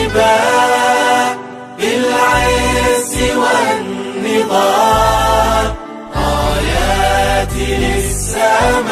العباد بالعز والنضال رايات للسماء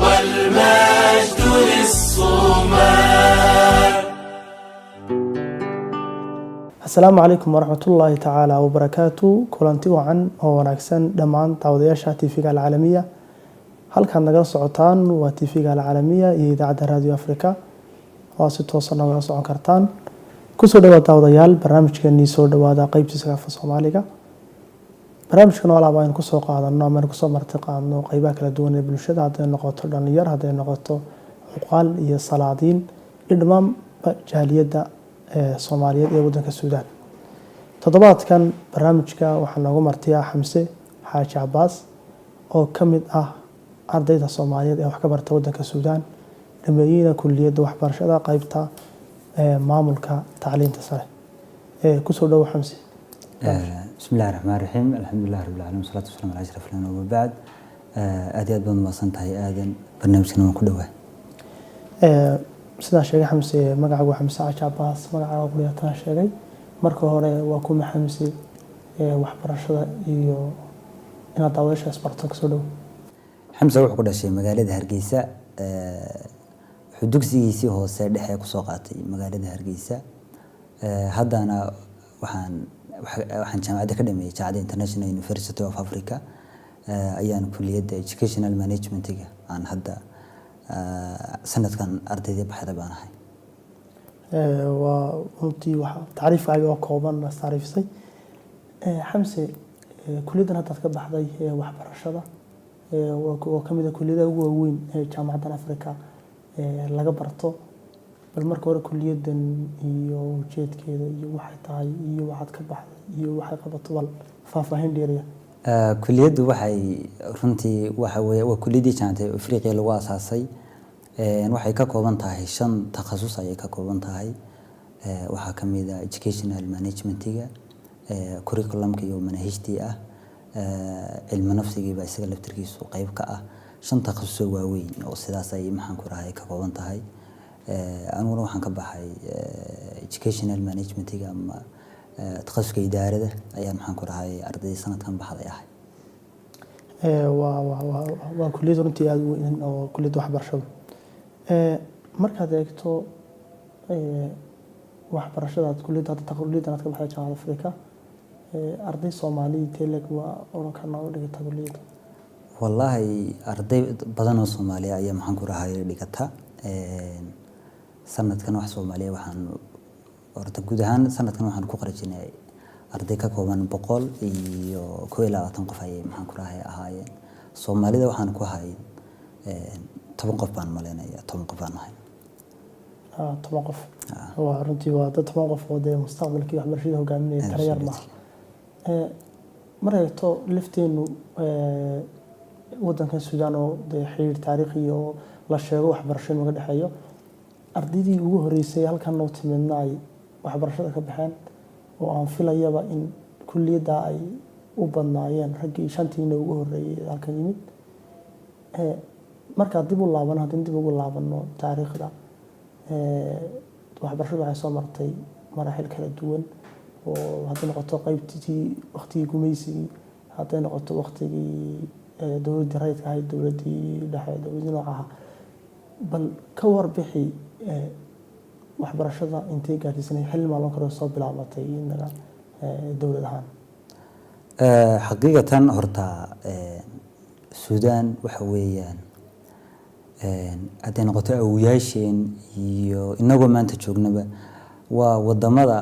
والمجد للصومال. السلام عليكم ورحمة الله تعالى وبركاته. كلانتي وعن ونكسن دمان تعودياشة تيفيقة العالمية. هل كان نقل صعوتان وتيفيقة العالمية إذاعة راديو أفريقيا واسطوصنا ويصعون كرتان كسو دوا تعوديال برنامج كني سو دوا دا قيب تسقف الصومالية. برنامج كنا على باين كسو قاعدة نومر كسو مرتقى إنه قيبك لدون بالشدة هذا النقطة دانيار هذا النقطة عقال هي الصلاة إدمام جالية Soomaaliyeed ee waddanka Suudaan. Toddobaadkan barnaamijka waxaan noogu martiyaa Xamse Xaaji Cabbaas oo ka mid ah ardayda Soomaaliyeed ee wax ka barta waddanka Suudaan dhameeyayna kulliyadda waxbarashada qaybta maamulka tacliinta sare. Ku soo dhaw Xamse. Bismillahir Rahmaanir Rahiim. Alxamdulillahi rabbil aalamiin wasalaatu wasalaamu calaa ashrafil anbiyaa wa ba'd. Aad iyo aad baad mahadsantahay aadan barnaamijkan waan ku dhawahay. sida sheegay Xamse magacaagu Xamse Xaaji Cabbaas magacaagu kulliyadda sheegay marka hore waa ku Xamse waxbarashada iyo inaad daawasho isbarto ka soo dhaw. Xamse wuxuu ku dhashay magaalada Hargeysa wuxuu dugsigiisii hoose dhexe ku soo qaatay magaalada Hargeysa haddana waxaan jaamacadda ka dhameeyay Jaamacadda International University of Africa ayaan kulliyadda Educational Management-ga aan hadda sanadkan ardayda baxda baan ahay. waa runtii waxa taariifkaaga oo kooban taariifsay Xamse kulliyaddan hadda ka baxday waxbarashada oo kamid ah kulliyadaha ugu waaweyn ee Jaamacadda Afrika laga barto bal marka hore kulliyaddan iyo ujeedkeeda iyo waxay tahay iyo waxaad ka baxday iyo waxay qabato bal faahfaahin dheeriya. kulliyaddu waxay runtii waxa weeye waa kulliyadii Jaamacadda Afrika lagu aasaasay waxay ka kooban tahay 5 takhasus ayay ka kooban tahay waxa kamid ah educational management-ga curriculum-ka iyo manhajtii ah cilmi nafsiga ba isaga laftirkiisu qayb ka ah 5 takhasus waaweyn oo sidaas ay maxaan ku rahay ka kooban tahay aniguna waxaan ka baxay educational management-ga ama takhasuska idaarada ayaan maxaan ku rahay arday sanadkan baxday ahay. waa kulliyad runtii aad u weyn oo kulliyadda waxbarashada markaad eegto waxbarashada kulliyadda aad ka baxday Jaamacadda Afrika arday Soomaaliyeed teeleg waa oran karnaa oo dhigata kulliyadda. wallahi arday badan oo Soomaaliya ayaa maxaan ku rahay dhigata sanadkan wax Soomaaliya waxaan horta guud ahaan sanadkan waxaan ku qarajinay arday ka kooban 100 iyo 22 qof ayay maxaan ku rahay ahaayeen. Soomaalida waxaan ku hayn 10 qof baan maleynaya 10 qof baan ahay. 10 qof waa runtii waa dad 10 qof oo mustaqbalkii waxbarashada hogaaminaya tayar ma marayto lafteenu waddanka Suudaan oo xiriir taariikhi oo la sheego waxbarasho naga dhaxeeyo ardaydii ugu horeysay halkan noo timidnay waxbarashada ka baxeen oo aan filayaba in kulliyadda ay u badnaayeen raggii 5tii ugu horeeyay halkan yimid marka dib u laaban hadii dib ugu laabano taariikhda waxbarashadu waxay soo martay maraaxil kala duwan oo hadii noqoto qaybtii waqtigii gumaysigii hadii noqoto waqtigii dawladda rayidka ahayd dawladdii dhexe dawladda noocaha bal ka warbixi waxbarashada intee gaarsiisay xilli maalmo kale soo bilaabatay inaga dawlad ahaan. xaqiiqatan horta Suudaan waxa weeyaan hadday noqoto awooyaasheen iyo inagoo maanta joognaba waa wadamada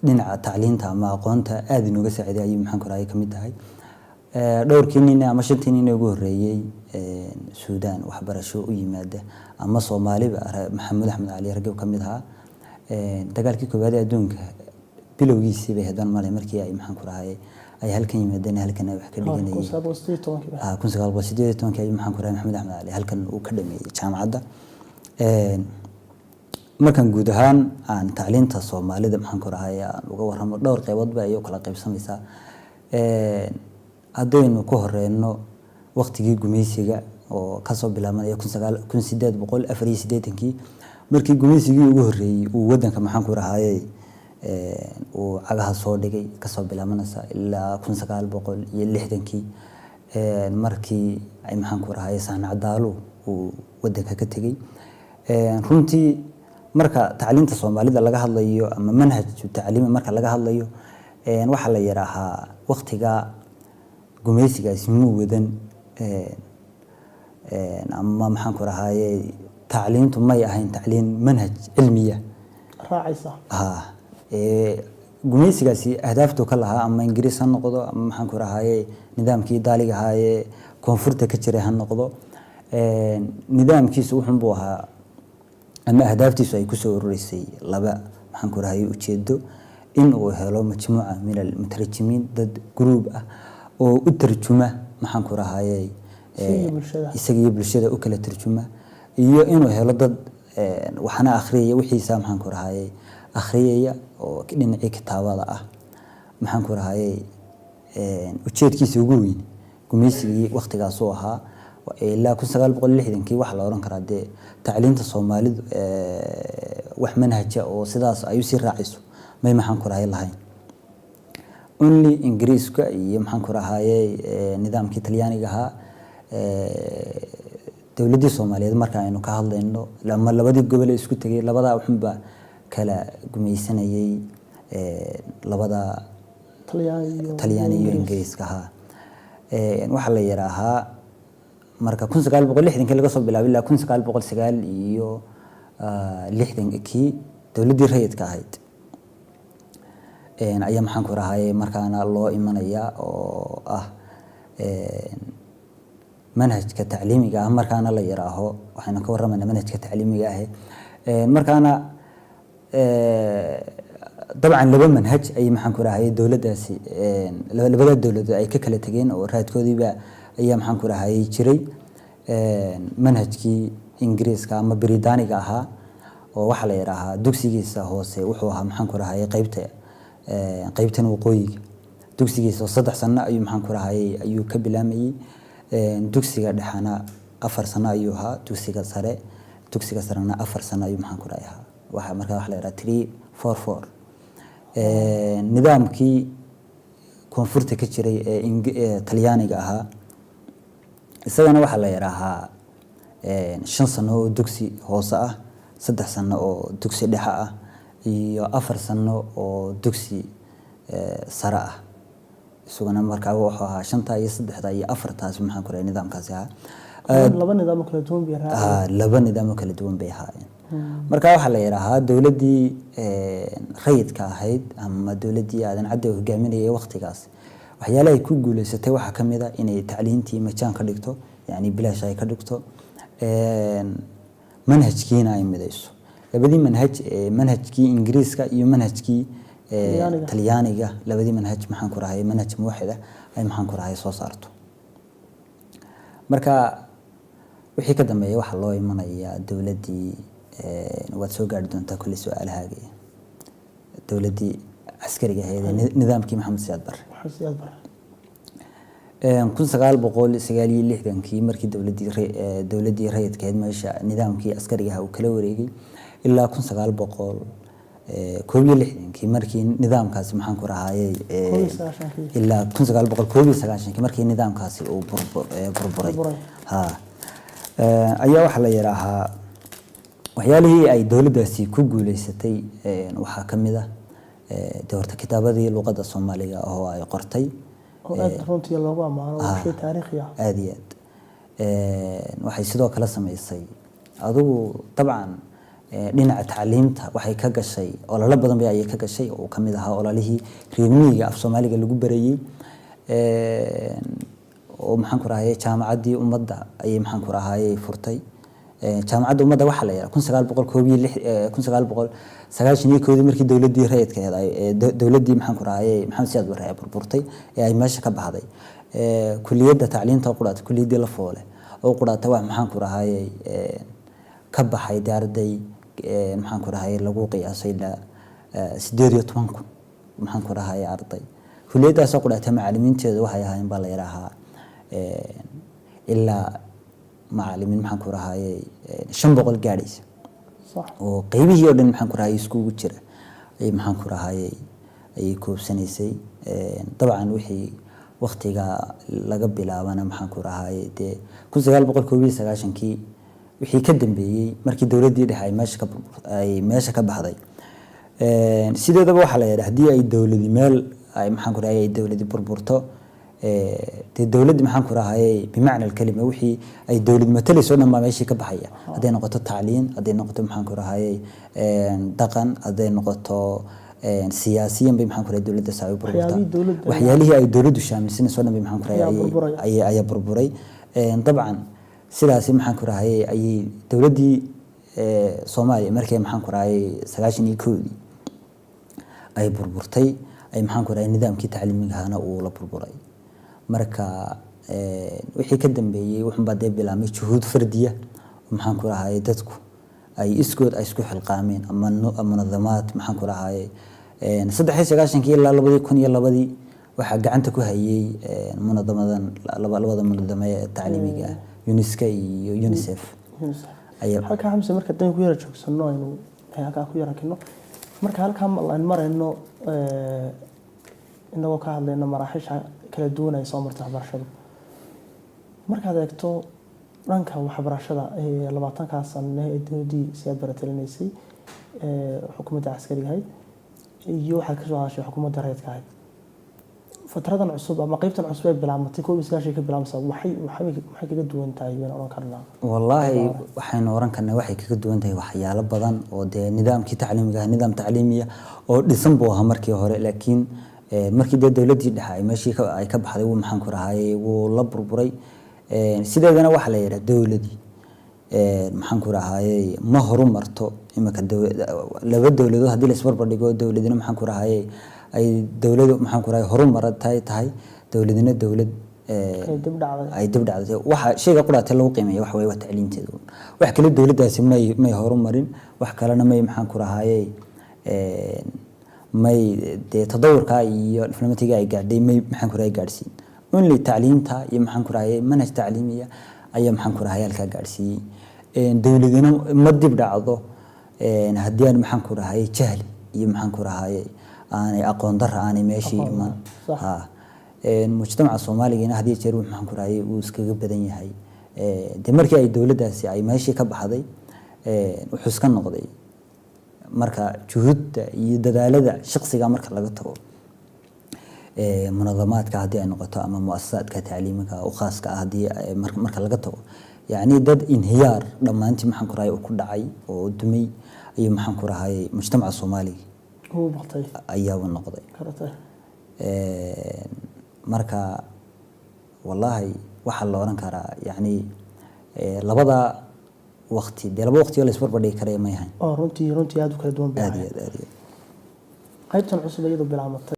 dhinaca tacliinta ama aqoonta aad inooga saaciday ayay maxaan ku rahay kamid tahay dhowrkii nin ama 5 nin ugu horeeyay Suudaan waxbarasho u yimaada ama Soomaaliba Maxamed Axmed Cali ragab kamid ahaa dagaalkii koowaad ee adduunka bilowgiisii bay hadan malay markii ay maxaan ku rahay ay halkan yimaadeen halkan ay wax ka dhiganayeen 1918 ay maxaan ku rahay Maxamed Axmed Cali halkan uu ka dhameeyay jaamacadda markan guud ahaan aan tacliinta Soomaalida maxaan ku rahay aan uga warramo dhowr qaybood ba ay kala qaybsamaysaa haddaynu ku horeyno waqtigii gumaysiga oo ka soo bilaabmay 1884 markii gumaysigii ugu horreeyey uu wadanka maxaan ku rahayay uu cagaha soo dhigay kasoo bilaabanaysa ilaa 1960kii markii ay maxaan ku rahayay saanacdaalo uu wadanka ka tegay runtii marka tacliinta Soomaalida laga hadlayo ama manhajka tacliimi marka laga hadlayo waxa la yiraahaa waqtiga gumaysigaasi muu wadan ama maxaan ku rahayay tacliintu may ahayn tacliin manhaj cilmiya raacaysa gumaysigaasi ahdaaftu ka lahaa ama Ingiriis ha noqdo ama maxaan ku rahayay nidaamkii daaliga ahaa koonfurta ka jiray ha noqdo nidaamkiisu wuxuu buu ahaa ama ahdaaftiisu ay ku soo ururisay laba maxaan ku rahayay ujeedo in uu helo majmuuca min al-mutarjimiin dad group ah oo u tarjuma maxaan ku rahayay isaga bulshada u kala tarjuma iyo inuu helo dad waxana akhriyay wixiisa maxaan ku rahayay akhriyaya oo dhinacii kitaabada ah maxaan ku rahayay ujeedkiisa ugu weyn gumaysigii waqtigaas oo ahaa ilaa 1960kii waxa la oran karaa de tacliinta Soomaalidu wax manhaj oo sidaas ay u sii raacayso may maxaan ku rahayay lahayn only Ingiriiska iyo maxaan ku rahayay nidaamkii Talyaaniga ahaa dawladda Soomaaliyeed marka aynu ka hadlayno lama labadii gobol ee isku tagay labada waxba kala gumaysanayay labada Talyaani iyo Ingiriiska ahaa waxa la yiraahaa marka 1960kii laga soo bilaabay ilaa 1909 iyo 60kii dawladdii rayidka ahayd ayaa maxaan ku rahayay markaana loo imanaya oo ah manhajka tacliimiga markaana la yiraaho waxayna ka waramayna manhajka tacliimiga markaana dabcan laba manhaj ay maxaan ku rahayay dawladdaasi labada dawladood ay ka kala tageen oo raadkoodiiba ayaa maxaan ku rahayay jiray manhajkii Ingiriiska ama Britaniga ahaa oo waxa la yiraahaa dugsigiisa hoose wuxuu ahaa maxaan ku rahayay qaybtan waqooyiga dugsigiisa 3 sano ayuu maxaan ku rahayay ayuu ka bilaamayay dugsiga dhaxana 4 sano ayuu ahaa dugsiga sarena 4 sano ayuu maxaan ku rahayay waxa marka wax la yiraahdaa 344 nidaamkii koonfurta ka jiray ee Talyaaniga ahaa isagana waxa la yiraahaa 5 sano oo dugsi hoose ah 3 sano oo dugsi dhexe ah iyo 4 sano oo dugsi sare ah isagana markaa wuxuu ahaa 5 iyo 3 iyo 4 taas maxaan ku rahayay nidaamkaasi laba nidaam oo kala duwan bay raaceen laba nidaam oo kala duwan bay ahaayeen marka waxa la yiraahaa dawladdii rayidka ahayd ama dawladdii aadan cadde hogaaminayay waqtigaas waxyaalaha ay ku guuleysatay waxa kamid ah inay tacliintii majaan ka dhigto yani bilaash ay ka dhigto manhajkiina ay midayso labadii manhajkii Ingiriiska iyo manhajkii Talyaaniga labadii manhaj maxaan ku rahayay manhaj muwaxid ah ay maxaan ku rahayay soo saarto marka wixii ka dambeeyay waxa loo imanaya dawladdii waad soo gaari doontaa kulli su'aalahaaga dawladdii askariga ahayd nidaamkii Maxamed Siyaad Barre 1960kii markii dawladdii rayidka ahayd meesha nidaamkii askariga uu kala wareegay ilaa 1961kii markii nidaamkaasi maxaan ku rahayay ilaa 1991kii markii nidaamkaasi uu burburay ayaa waxa la yiraahaa waxyaalihii ay dawladdaasi ku guuleysatay waxa kamid ah doorta kitaabadii luqadda Soomaaliga oo ay qortay runtii loogu amaano wixii taariikhi ah aadiyad waxay sidoo kale sameysay adigu dabcan dhinaca tacliimta waxay ka gashay olole badan bay ay ka gashay oo kamid ahaa ololihii reermiyiga af Soomaaliga lagu barayay oo maxaan ku rahayay jaamacaddii ummadda ayay maxaan ku rahayay furtay jaamacadda ummadda waxa la yiraahdaa 1990 markii dawladdii rayidka ahayd dawladdii maxaan ku rahayay Maxamed Siyaad Barre ay burburtay ee ay meesha ka baxday kulliyadda tacliinta quraata kulliyadii la foole oo quraata wax maxaan ku rahayay ka baxay arday maxaan ku rahayay lagu qiyaasay ilaa 18 maxaan ku rahayay arday kulliyadaas quraata macallimiinteedu waxay ahaayeen baa la yiraahaa ilaa macallimiin maxaan ku rahayay 500 gaadhaysa صح oo qaybihii oo dhan maxaan ku rahay iskugu jira ay maxaan ku rahay ay koobsanaysay dabcan wixii waqtiga laga bilaabana maxaan ku rahay de 1999kii wixii ka dambeeyay markii dawladdii dhexe ay meesha ka baxday sideedaba waxa la yiraahdaa hadii ay dawladdi meel ay maxaan ku rahay ay dawladdi burburto dawladdi maxaan ku rahay bimaana kalima wixii ay dawlad matalayso dhan meeshii ka baxaya haday noqoto tacliin haday noqoto maxaan ku rahay dhaqan haday noqoto siyaasiyan bay maxaan ku rahay dawladda saayo burburta waxyaalihii ay dawladdu shaamisinayso dhan bay maxaan ku rahay ay burburay dabcan sidaas maxaan ku rahay ay dawladdii Soomaaliya markay maxaan ku rahay 91 ay burburtay ay maxaan ku rahay nidaamkii tacliimiga ahna uu la burburay marka wixii ka dambeeyay wuxuu baad bilaamay juhud fardiya maxaan ku rahay dadku ay iskood ay isku xilqaameen ama munadamaad maxaan ku rahay 93 ilaa 2002 waxa gacanta ku hayay munadamadan labada munadama ee tacliimiga UNESCO iyo UNICEF ayaa halka hamse marka tan ku yara joogsano inuu halka ku yara kino marka halka aan marayno inagoo ka hadlayno maraaxisha kala duwan ay soo martay waxbarashada markaad eegto dhanka waxbarashada 20ka sano ee dawladdii siyaad barataysay xukuumadda askariga ahayd iyo waxa ka soo hashay xukuumadda rayidka ahayd fatradan cusub ama qaybtan cusub ee bilaabmatay 19 ka bilaabmaysa waxay kaga duwan tahay inaan oran karnaa wallahi waxaan oran karnaa waxay kaga duwan tahay waxyaalo badan oo nidaamkii tacliimiga nidaam tacliimiya oo dhisan buu ahaa markii hore laakiin markii dawladdii dhexe ay meeshii ay ka baxday uu maxaan ku rahay uu la burburay sideedana waxa la yiraahdaa dawladdii maxaan ku rahay ma horumarto imaka laba dawladood hadii la isbarbar dhigo dawladina maxaan ku rahay ay dawladdu maxaan ku rahay horumartay tahay dawladina dawlad ay dib dhacday waxa shayga quraatay lagu qiimeeyo wax way tacliinteedu wax kale dawladdaasi may horumarin wax kalena may maxaan ku rahay may tadawurka iyo diflomaatiga ay gaadhay may maxaan ku rahay gaarsiin only tacliinta iyo maxaan ku rahay manhaj tacliimiya ayaa maxaan ku rahay halka gaarsiiyay dawladina ma dib dhacdo hadii aan maxaan ku rahay jahli iyo maxaan ku rahay aanay aqoon dar aanay meeshii iman mujtamaca Soomaaliga hadii jeer maxaan ku rahay uu iskaga badan yahay markii ay dawladdaasi ay meeshii ka baxday wuxuu iska noqday marka juhudda iyo dadaalada shakhsiga marka laga tago munadamaadka hadii ay noqoto ama muassasaadka tacliimiga oo khaaska ah hadii marka laga tago yani dad inhiyaar dhamaantii maxaan ku rahay ku dhacay oo dumay iyo maxaan ku rahay mujtamaca Soomaaliga uu batay ayaa uu noqday marka wallahi waxa la oran karaa yani labada waqti laba waqti oo la isbarbar dhigi karay ma yahay runtii aad u kala duwan baa qaybtan cusub iyadoo bilaabmatay